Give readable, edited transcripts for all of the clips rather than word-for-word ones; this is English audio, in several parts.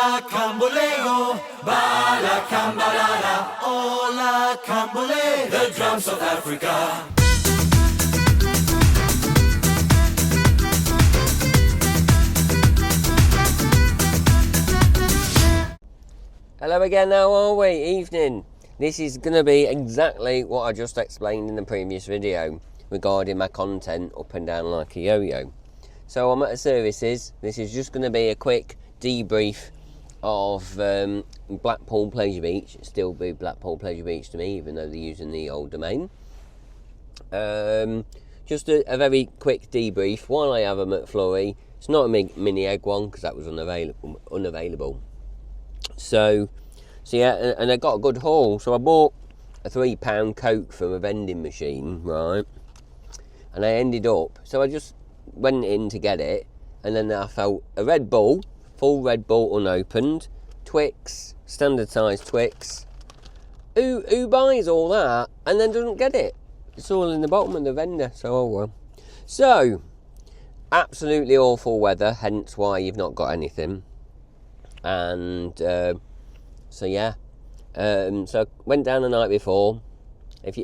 Ola Camboleo, Bala Cambalala, Ola Cambole, the drums of Africa. Hello again, how are we? Evening. This is going to be exactly what I just explained in the previous video regarding my content up and down like a yo-yo. So I'm at a services. This is just going to be a quick debrief of Blackpool Pleasure Beach. It'll still be Blackpool Pleasure Beach to me, even though they're using the old domain. Just a very quick debrief while I have a McFlurry. It's not a mini egg one because that was unavailable. So yeah, and I got a good haul. So I bought a £3 Coke from a vending machine, right? And I ended up, so I just went in to get it, and then I felt a Red Bull, full Red Bull unopened, Twix, standard size Twix. Who buys all that and then doesn't get it? It's all in the bottom of the vendor, so oh well. So, absolutely awful weather, hence why you've not got anything. And so yeah, so went down the night before. If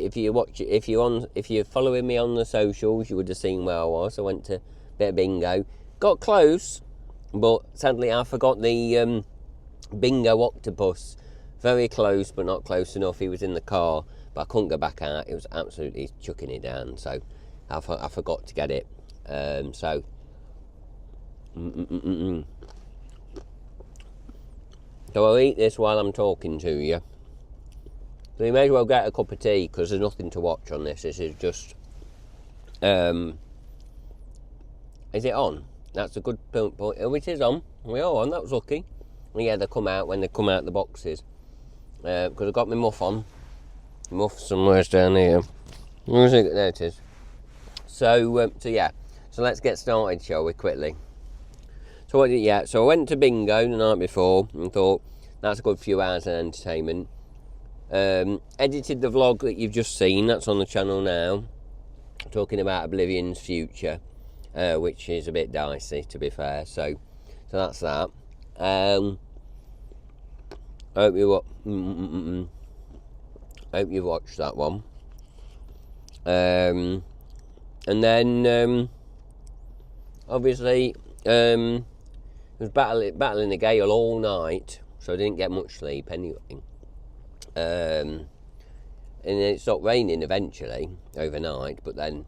you're following me on the socials, you would have seen where I was. I went to a bit of bingo, got close, but sadly I forgot the bingo octopus. Very close, but not close enough. He was in the car, but I couldn't go back out. It was absolutely chucking it down, so I forgot to get it. So. So I'll eat this while I'm talking to you. So you may as well get a cup of tea because there's nothing to watch on this. This is just... is it on? That's a good point. Oh, it is on. We are on. That was lucky. Well, yeah, they come out when they come out the boxes. Because I got my muff on. Muff somewhere's down here. Where is it? There it is. So yeah. So let's get started, shall we, quickly. So I went to bingo the night before and thought that's a good few hours of entertainment. Edited the vlog that you've just seen, that's on the channel now, talking about Oblivion's future, which is a bit dicey to be fair. So that's that. I hope you watched that one. And then obviously. I was battling the gale all night, so I didn't get much sleep anyway. And then it stopped raining eventually overnight, but then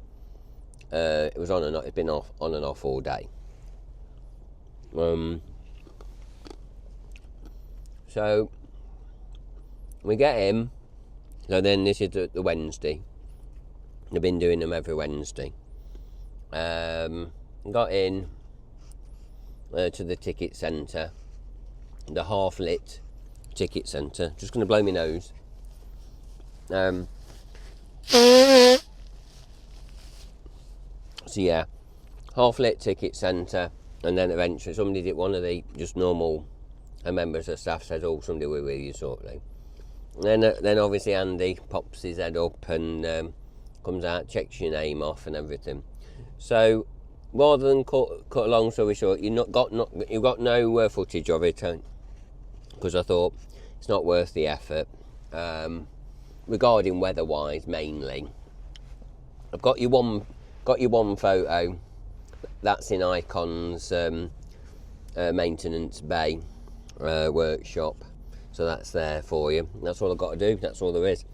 it was on and off. It's been on and off all day. So we get him. So then this is the Wednesday. I've been doing them every Wednesday. Got in. To the ticket centre, the half-lit ticket centre. Just going to blow my nose. So yeah, half-lit ticket centre, and then eventually somebody did, one of the just normal members of staff says, "Oh, somebody will with you," sort of thing. And then obviously Andy pops his head up and comes out, checks your name off and everything. So. Rather than cut a long story short, you got no footage of it, because I thought it's not worth the effort. Regarding weather-wise, mainly, I've got you one photo. That's in Icon's maintenance bay workshop, so that's there for you. That's all I've got to do. That's all there is.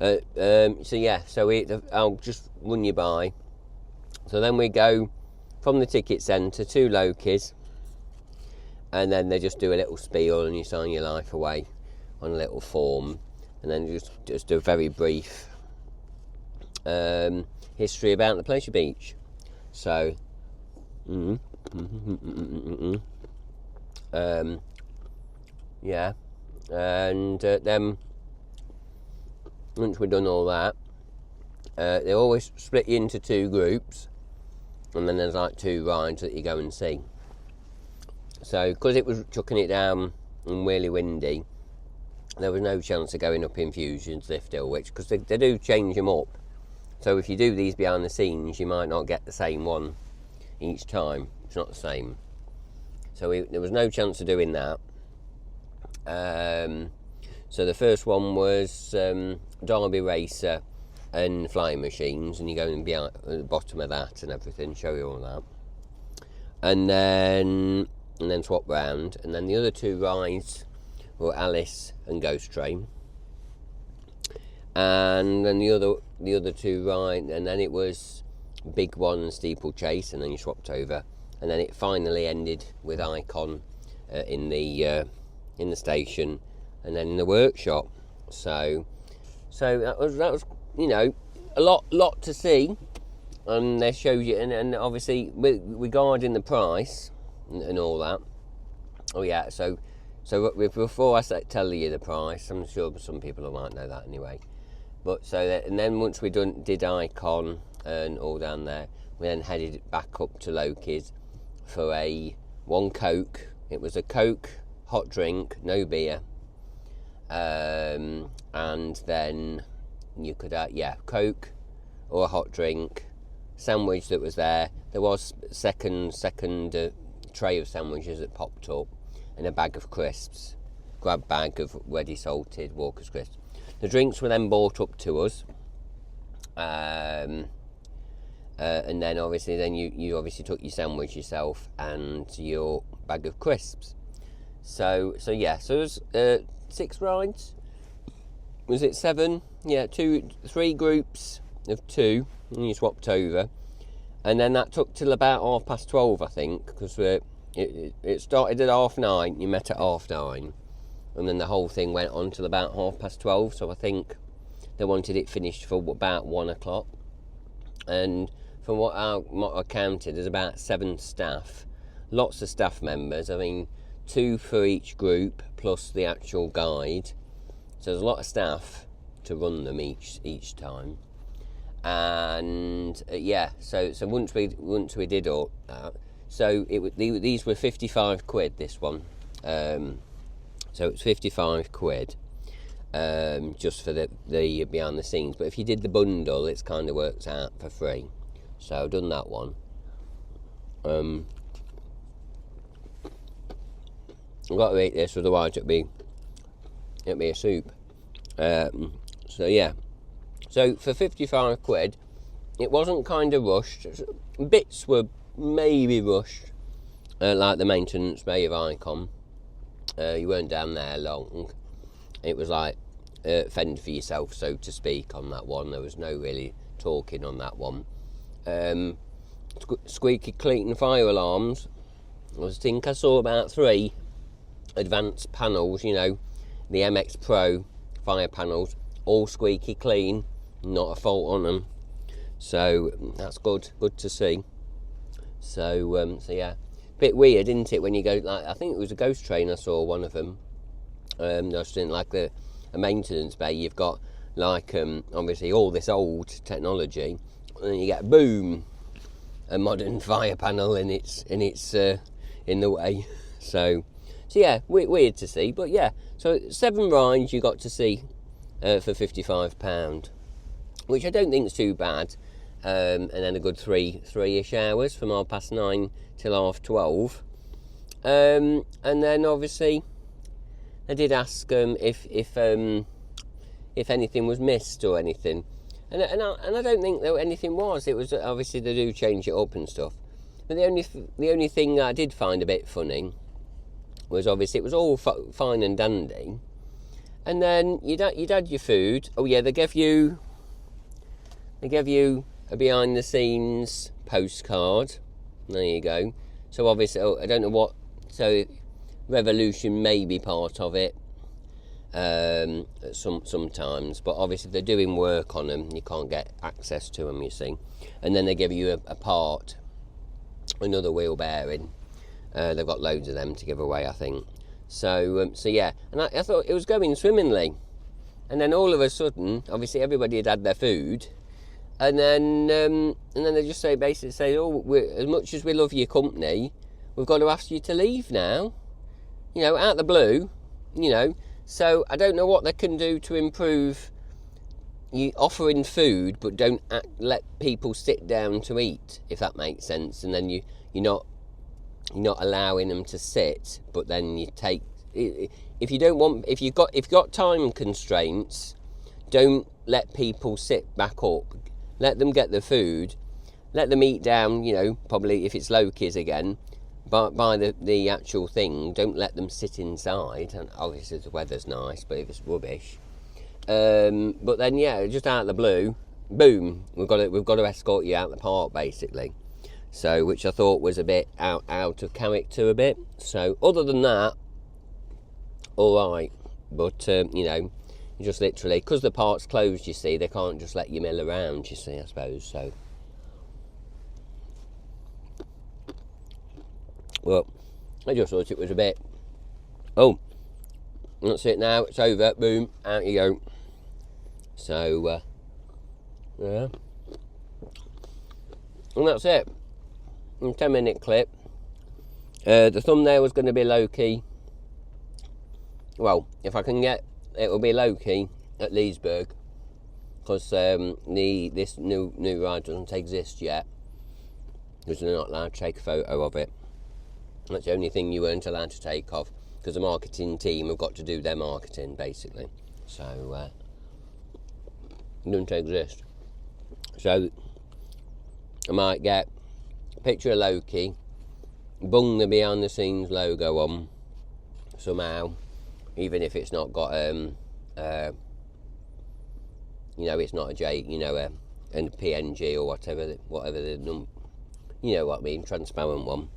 So yeah, I'll just run you by. So then we go. From the ticket centre to Loki's, and then they just do a little spiel and you sign your life away on a little form, and then just do a very brief history about the Pleasure Beach. So yeah, and then once we've done all that, they always split you into two groups. And then there's like two rides that you go and see. So, because it was chucking it down and really windy, there was no chance of going up in Fusion's lift hill, because they do change them up. So if you do these behind the scenes, you might not get the same one each time. It's not the same. So there was no chance of doing that. So the first one was Derby Racer and flying machines, and you go and be at the bottom of that and everything, show you all that, and then swap round, and then the other two rides were Alice and Ghost Train, and then the other two rides, and then it was Big One and Steeplechase, and then you swapped over, and then it finally ended with Icon in the station, and then in the workshop. So that was you know, a lot to see, and they showed you, and obviously regarding the price and all that. Oh yeah, so before I tell you the price, I'm sure some people might know that anyway. But and then once we did Icon and all down there, we then headed back up to Loki's for one Coke. It was a Coke, hot drink, no beer, and then you could Coke or a hot drink, sandwich that was there. There was second tray of sandwiches that popped up, and a bag of crisps, grab bag of ready salted Walker's crisps. The drinks were then brought up to us, and then obviously you obviously took your sandwich yourself and your bag of crisps. So it was 6 rides. Was it 7? Yeah, 3 groups of 2, and you swapped over, and then that took till about 12:30, I think, because it started at 9:30. You met at 9:30. And then the whole thing went on till about 12:30, so I think they wanted it finished for about 1 o'clock. And from what I counted, there's about 7 staff, lots of staff members. I mean, 2 for each group plus the actual guide. So there's a lot of staff to run them each time. And so once we did all that, so these were 55 quid. This one. So it's 55 quid just for the behind the scenes. But if you did the bundle, it's kind of works out for free. So I've done that one. I've got to eat this, otherwise it'd be a soup. So for 55 quid, it wasn't kind of rushed. Bits were maybe rushed, like the maintenance bay of Icon. You weren't down there long. It was like fend for yourself, so to speak, on that one. There was no really talking on that one. Squeaky clean fire alarms. I think I saw about 3 advanced panels, you know, the MX Pro fire panels, all squeaky clean, not a fault on them. So that's good to see. So yeah. Bit weird, isn't it, when you go, like, I think it was a Ghost Train, I saw one of them. I just didn't like a maintenance bay. You've got like obviously all this old technology, and then you get boom, a modern fire panel in the way. So yeah, weird to see, but yeah. So 7 rides you got to see for £55, which I don't think is too bad. And then a good 3-ish hours from 9:30 till 12:30. And then obviously I did ask if anything was missed or anything, and I don't think that anything was. It was obviously they do change it up and stuff. But the only thing I did find a bit funny was obviously it was all fine and dandy, and then you'd had your food. Oh yeah, they gave you a behind the scenes postcard. There you go. So obviously, I don't know what. So Revolution may be part of it. Sometimes, but obviously they're doing work on them. You can't get access to them, you see. And then they give you a part, another wheel bearing. They've got loads of them to give away, I think. So yeah, and I thought it was going swimmingly, and then all of a sudden, obviously everybody had their food. And then they just basically say, oh, as much as we love your company, we've got to ask you to leave now. You know, out the blue, you know. So I don't know what they can do to improve you offering food, but don't let people sit down to eat, if that makes sense. And then you're not allowing them to sit, but then you take if you've got time constraints, don't let people sit back up. Let them get the food. Let them eat down, probably if it's lokies again, by the actual thing. Don't let them sit inside. And obviously the weather's nice, but if it's rubbish. But then, just out of the blue, boom, we've got to escort you out the park, basically. So, which I thought was a bit out of character a bit. So, other than that, all right. But, just literally, because the park's closed, you see, they can't just let you mill around, you see, I suppose. So, well, I just thought it was a bit, oh, that's it now, it's over, boom, out you go. So, yeah. And that's it. A 10-minute clip. The thumbnail was going to be low-key. Well, if I can get, it will be low-key at Leesburg. Because this new ride doesn't exist yet. Because they're not allowed to take a photo of it. That's the only thing you weren't allowed to take off, because the marketing team have got to do their marketing, basically. So, it doesn't exist. So, I might get a picture of Loki, bung the behind the scenes logo on, somehow, even if it's not got, it's not a J, a PNG or whatever the, you know what I mean, transparent one.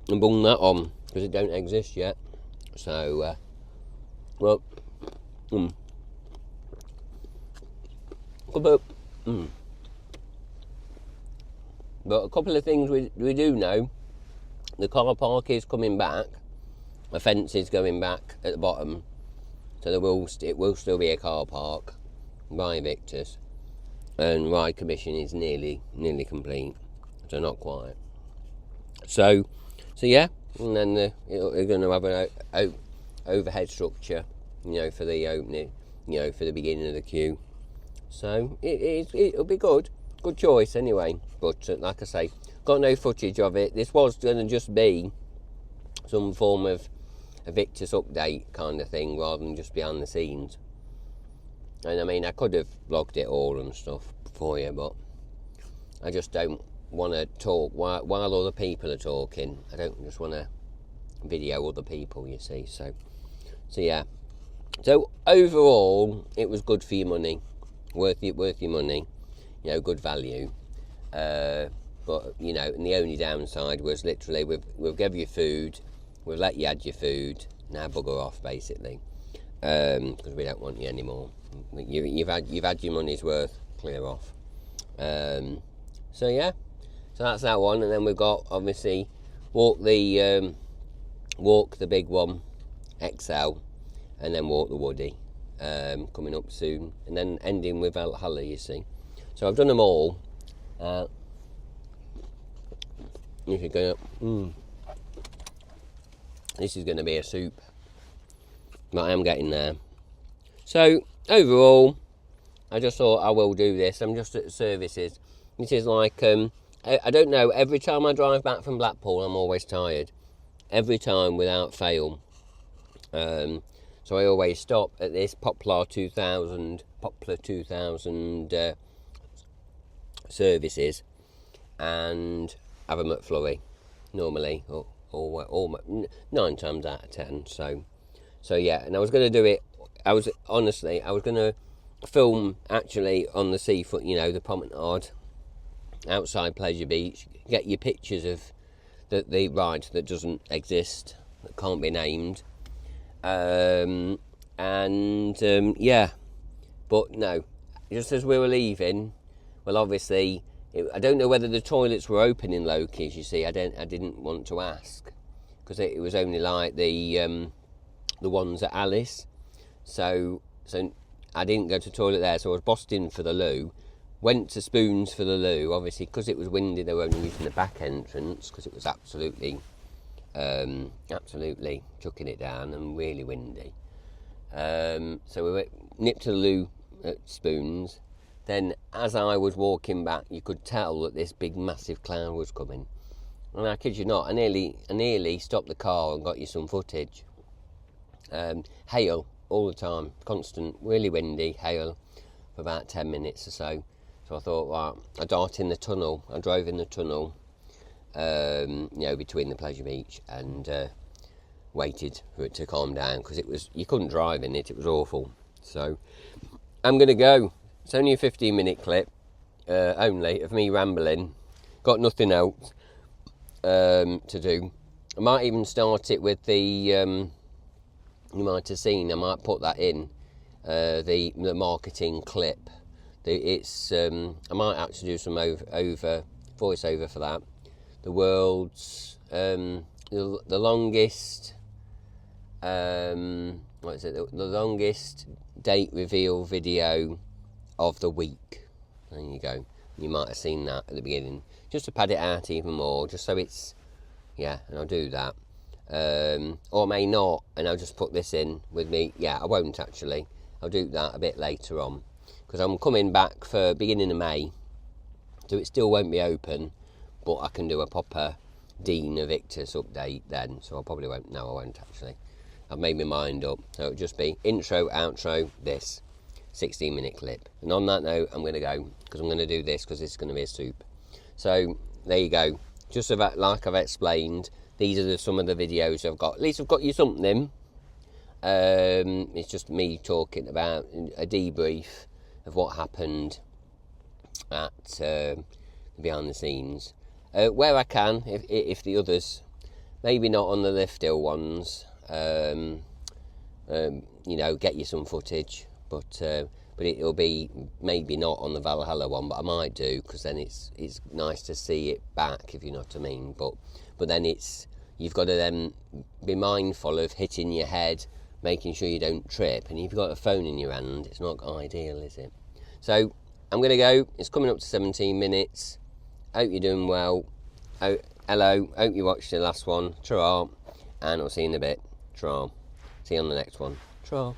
And bung that on, because it don't exist yet. So, but a couple of things we do know. The car park is coming back. The fence is going back at the bottom, so it will still be a car park by Victor's, and ride commission is nearly complete, so not quite. So yeah, and then they're going to have an overhead structure, for the opening, for the beginning of the queue. So it'll be good choice anyway. But like I say, got no footage of it. This was going to just be some form of a Victor's update kind of thing, rather than just behind the scenes. And I mean, I could have vlogged it all and stuff for you, but I just don't want to talk while other people are talking. I don't just want to video other people, you see. So yeah. So overall, it was good for your money, worth your money, good value. But and the only downside was literally we've give you food, we've let you add your food. Now bugger off, basically, because we don't want you anymore. You've had your money's worth. Clear off. So yeah. So that's that one, and then we've got obviously walk the big one, XL, and then walk the Woody, coming up soon, and then ending with Valhalla, you see. So I've done them all. This is going to be a soup, but I am getting there. So overall, I just thought I will do this. I'm just at services. This is like I don't know, every time I drive back from Blackpool, I'm always tired. Every time, without fail. So I always stop at this Poplar 2000 services and have a McFlurry, normally, or 9 times out of 10. So yeah, and I was going to do it, I was going to film actually on the seafoot, the promenade, outside Pleasure Beach, get your pictures of the ride that doesn't exist, that can't be named, yeah, but no, just as we were leaving, well, obviously, I don't know whether the toilets were open in Loki's, you see. I didn't want to ask, because it was only like the ones at Alice, so I didn't go to the toilet there, so I was bossed in for the loo. Went to Spoons for the loo, obviously, because it was windy. They were only using the back entrance, because it was absolutely chucking it down and really windy. So we nipped to the loo at Spoons. Then, as I was walking back, you could tell that this big, massive cloud was coming. and I kid you not, I nearly stopped the car and got you some footage. Hail all the time, constant, really windy hail for about 10 minutes or so. So I thought, right, I drove in the tunnel, between the pleasure beach, and waited for it to calm down, because you couldn't drive in it, it was awful. So I'm going to go. It's only a 15-minute clip, only, of me rambling. Got nothing else to do. I might even start it with the, you might have seen, I might put that in, the marketing clip. I might actually do some voiceover for that. The world's, the longest, the longest date reveal video of the week. There you go. You might have seen that at the beginning, just to pad it out even more, just so it's, yeah, and I'll do that. Or I may not, and I'll just put this in with me. Yeah, I won't actually. I'll do that a bit later on, because I'm coming back for beginning of May, so it still won't be open, but I can do a proper Dean Evictus update then, so I probably won't. No, I won't actually. I've made my mind up, so it'll just be intro, outro, this 16-minute clip. And on that note, I'm going to go, because I'm going to do this, because it's going to be a soup. So there you go. Just about like I've explained, these are some of the videos I've got. At least I've got you something. It's just me talking about a debrief of what happened at behind the scenes, where I can, if the others, maybe not on the Lift Hill ones, get you some footage, but it'll be maybe not on the Valhalla one, but I might do, because then it's nice to see it back, if you know what I mean. But then you've got to then be mindful of hitting your head, making sure you don't trip, and if you've got a phone in your hand, it's not ideal, is it? So I'm going to go. It's coming up to 17 minutes. Hope you're doing well. Hello, hope you watched the last one. Ta-ra, and I'll see you in a bit. Ta-ra. See you on the next one. Ta-ra.